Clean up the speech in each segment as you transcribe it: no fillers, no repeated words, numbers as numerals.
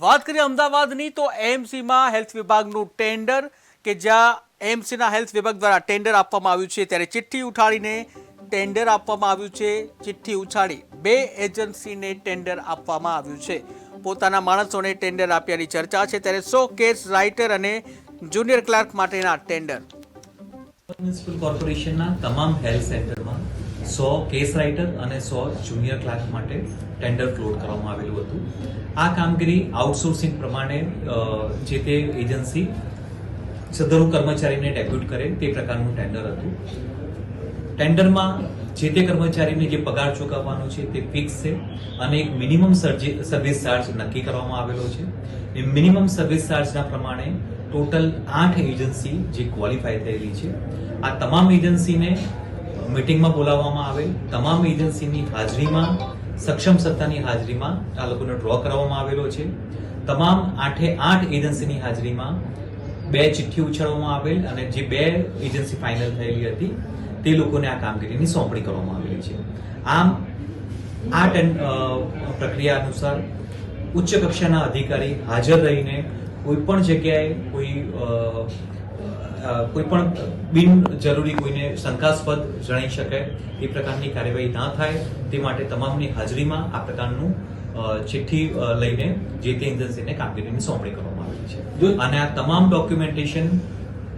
વાત કરીએ અમદાવાદની તો એએમસીમાં હેલ્થ વિભાગનું ટેન્ડર કે જ્યાં એએમસીના હેલ્થ વિભાગ દ્વારા ટેન્ડર આપવામાં આવ્યું છે ત્યારે ચિઠ્ઠી ઉઠાડીને ટેન્ડર આપવામાં આવ્યું છે. ચિઠ્ઠી ઉછાળી બે એજન્સીને ટેન્ડર આપવામાં આવ્યું છે. પોતાના માણસોને ટેન્ડર આપ્યાની ચર્ચા છે ત્યારે 100 કેસ રાઇટર અને જુનિયર ક્લાર્ક માટેના ટેન્ડર. મ્યુનિસિપલ કોર્પોરેશનના તમામ હેલ્થ સેન્ટરમાં 100 કેસ રાઇટર અને 100 જુનિયર ક્લાર્ક માટે ટેન્ડર ફ્લોટ કરવામાં આવેલું હતું. આ કામગીરી આઉટસોર્સિંગ પ્રમાણે જે તે એજન્સી સદરુ કર્મચારીને ડેપ્યુટ કરે તે પ્રકારનું ટેન્ડર હતું. ટેન્ડરમાં જે તે કર્મચારીને જે પગાર ચૂકવવાનો છે તે ફિક્સ છે અને એક મિનિમમ સર્વિસ ચાર્જ નક્કી કરવામાં આવેલો છે. એ મિનિમમ સર્વિસ ચાર્જના પ્રમાણે ટોટલ 8 એજન્સી જે ક્વોલિફાય થયેલી છે. આ તમામ એજન્સીને મીટિંગમાં બોલાવવામાં આવેલ. તમામ એજન્સીની હાજરીમાં સક્ષમ સત્તાની હાજરીમાં આ લોકોને ડ્રો કરવામાં આવેલો છે. તમામ 8 એજન્સીની હાજરીમાં 2 ચિઠ્ઠી ઉછાળવામાં આવેલ અને જે 2 એજન્સી ફાઇનલ થયેલી હતી તે લોકોને આ કામગીરીની સોંપણી કરવામાં આવેલી છે. આમ આ પ્રક્રિયા અનુસાર ઉચ્ચ કક્ષાના અધિકારી હાજર રહીને કોઈ પણ જગ્યાએ કોઈ પણ બિનજરૂરી કોઈને શંકાસ્પદ જણાઈ શકે એ પ્રકારની કાર્યવાહી ના થાય તે માટે તમામની હાજરીમાં આ પ્રકારનું ચિઠ્ઠી લઈને જે તે એજન્સીને કામગીરીની સોંપણી કરવામાં આવી છે. અને આ તમામ ડોક્યુમેન્ટેશન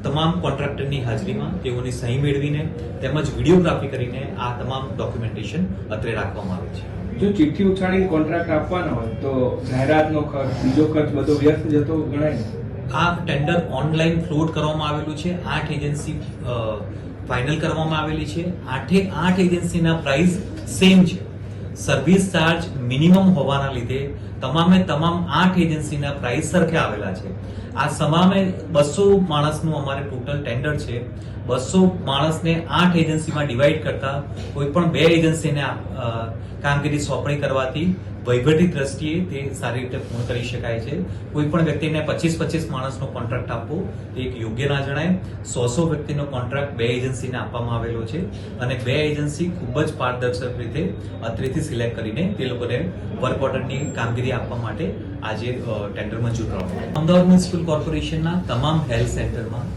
તમામ કોન્ટ્રાક્ટરની હાજરીમાં તેઓની સહી મેળવીને તેમજ વિડીયોગ્રાફી કરીને આ તમામ ડોક્યુમેન્ટેશન અત્રે રાખવામાં આવે છે. જો ચિઠ્ઠી ઉછાળીને કોન્ટ્રાક્ટ આપવાનો હોય તો જાહેરાતનો ખર્ચ બીજો ખર્ચ બધો વ્યર્થ જતો ગણાય ને? આ ટેન્ડર ઓનલાઈન ફ્લોટ કરવામાં આવેલું છે. 8 એજન્સી ફાઇનલ કરવામાં આવેલી છે. 8 એજન્સીના પ્રાઇસ સેમ છે. સર્વિસ ચાર્જ મિનિમમ હોવાના લીધે તમામ 8 એજન્સીના પ્રાઇસ સરખે આવેલા છે. આ તમામે 200 માણસનું અમારે ટોટલ ટેન્ડર છે. 200 માણસને 8 એજન્સીમાં ડિવાઈડ કરતા કોઈ પણ 2 એજન્સીને કામગીરી સોંપણી કરવાથી વહીવટી દ્રષ્ટિએ તે સારી રીતે પૂર્ણ કરી શકાય છે. કોઈ પણ વ્યક્તિને 25 માણસનો કોન્ટ્રાક્ટ આપવો તે એક યોગ્ય ના જણાય. 100 વ્યક્તિનો કોન્ટ્રાક્ટ 2 એજન્સીને આપવામાં આવેલો છે અને 2 એજન્સી ખૂબ જ પારદર્શક રીતે અત્રેથી સિલેક્ટ કરીને તે લોકોને વર્ક ઓર્ડરની કામગીરી આપવા માટે આજે ટેન્ડર મંજૂર કરવામાં આવ્યું. અમદાવાદ મ્યુનિસિપલ કોર્પોરેશનના તમામ હેલ્થ સેન્ટરમાં